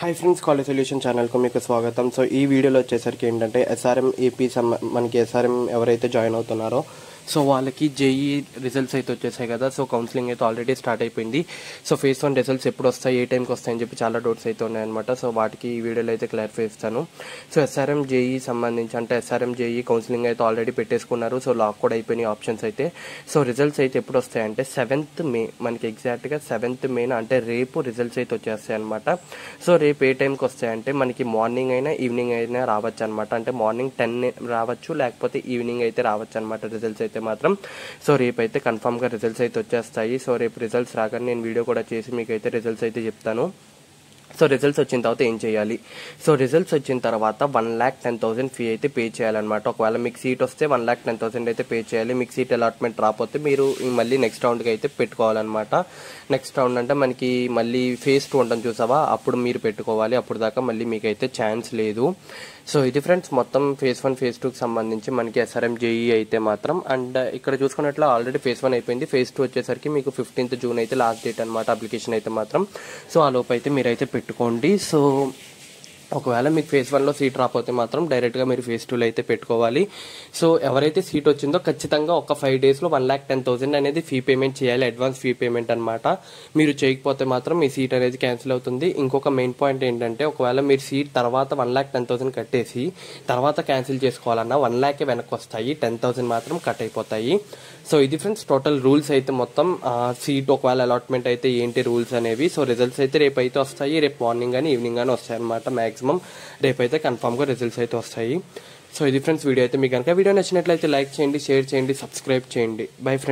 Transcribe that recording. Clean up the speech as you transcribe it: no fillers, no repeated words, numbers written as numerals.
Hi friends college solution channel को మీకు స్వాగతం। సో ఈ వీడియోలో వచ్చేసరికి ఏంటంటే ఎస్ఆర్ఎం ఏపీ మనకి ఎస్ఆర్ఎం ఎవరైతే జాయిన్ అవుతున్నారో సో వాళ్ళకి జేఈ రిజల్ట్స్ అయితే వచ్చేసాయి కదా। సో కౌన్సిలింగ్ అయితే ఆల్రెడీ స్టార్ట్ అయిపోయింది। సో ఫేజ్ 1 రిజల్ట్స్ ఎప్పుడు వస్తాయి, ఏ టైంకి వస్తాయని చెప్పి చాలా డౌట్స్ అయితే ఉన్నాయన్నమాట। సో వాటికి ఈ వీడియోలో అయితే క్లారిఫై ఇస్తాను। సో ఎస్ఆర్ఎం జేఈ సంబంధించి అంటే ఎస్ఆర్ఎం జేఈ కౌన్సిలింగ్ అయితే ఆల్రెడీ పెట్టేసుకున్నారు। సో లాక్ కూడా అయిపోయినాయి ఆప్షన్స్ అయితే। సో రిజల్ట్స్ అయితే ఎప్పుడు వస్తాయంటే 7th మే, మనకి ఎగ్జాక్ట్గా 7th మే అంటే రేపు రిజల్ట్స్ అయితే వచ్చేస్తాయి అనమాట। సో రేపు ఏ టైంకి వస్తాయంటే మనకి మార్నింగ్ అయినా ఈవినింగ్ అయినా రావచ్చు అనమాట। అంటే మార్నింగ్ 10 రావచ్చు, లేకపోతే ఈవినింగ్ అయితే రావచ్చు అనమాట రిజల్ట్స్ అయితే మాత్రం। సో రేపు అయితే కన్ఫామ్గా రిజల్ట్స్ అయితే వచ్చేస్తాయి। సో రేపు రిజల్ట్స్ రాగానే నేను వీడియో కూడా చేసి మీకు అయితే రిజల్ట్స్ అయితే చెప్తాను। సో రిజల్ట్స్ వచ్చిన తర్వాత ఏం చేయాలి? సో రిజల్ట్స్ వచ్చిన తర్వాత 1,10,000 ఫీ అయితే పే చేయాలన్నమాట। ఒకవేళ మీకు సీట్ వస్తే 1,10,000 అయితే పే చేయాలి। మీకు సీట్ అలాట్మెంట్ రాకపోతే మీరు మళ్ళీ నెక్స్ట్ రౌండ్కి అయితే పెట్టుకోవాలన్నమాట। నెక్స్ట్ రౌండ్ అంటే మనకి మళ్ళీ ఫేజ్ 2 ఉంటుంది చూసావా, అప్పుడు మీరు పెట్టుకోవాలి। అప్పుడు దాకా మళ్ళీ మీకైతే ఛాన్స్ లేదు। సో ఇది ఫ్రెండ్స్ మొత్తం ఫేజ్ 1 ఫేజ్ 2కి సంబంధించి మనకి ఎస్ఆర్ఎం జేఈ అయితే మాత్రం। అండ్ ఇక్కడ చూసుకున్నట్లు ఆల్రెడీ ఫేజ్ 1 అయిపోయింది, ఫేజ్ 2 వచ్చేసరికి మీకు 15th జూన్ అయితే లాస్ట్ డేట్ అనమాట అప్లికేషన్ అయితే మాత్రం। సో ఆ లోపు అయితే మీరైతే పెట్టుకోండి। సో ఒకవేళ మీకు ఫేజ్ 1లో సీట్ రాకపోతే మాత్రం డైరెక్ట్గా మీరు ఫేజ్ 2లో అయితే పెట్టుకోవాలి। సో ఎవరైతే సీట్ వచ్చిందో ఖచ్చితంగా ఒక 5 డేస్లో 1,10,000 అనేది ఫీ పేమెంట్ చేయాలి, అడ్వాన్స్ ఫీ పేమెంట్ అనమాట। మీరు చేయకపోతే మాత్రం మీ సీట్ అనేది క్యాన్సిల్ అవుతుంది। ఇంకొక మెయిన్ పాయింట్ ఏంటంటే ఒకవేళ మీరు సీట్ తర్వాత 1,10,000 కట్టేసి తర్వాత క్యాన్సిల్ చేసుకోవాలన్నా 1 lakh వెనక్కి వస్తాయి, 10,000 మాత్రం కట్ అయిపోతాయి। సో ఇది ఫ్రెండ్స్ టోటల్ రూల్స్ అయితే మొత్తం సీట్ ఒకవేళ అలాట్మెంట్ అయితే ఏంటి రూల్స్ అనేవి। సో రిజల్ట్స్ అయితే రేపు అయితే వస్తాయి, రేపు మార్నింగ్ కానీ ఈవినింగ్ కానీ వస్తాయి అనమాట మ్యాక్సిమం। రేపైతే కన్ఫామ్గా రిజల్ట్స్ అయితే వస్తాయి। సో ఇది ఫ్రెండ్స్ వీడియో అయితే మీకు కనుక వీడియో నచ్చినట్లయితే లైక్ చేయండి, షేర్ చేయండి, సబ్స్క్రైబ్ చేయండి। Bye friends.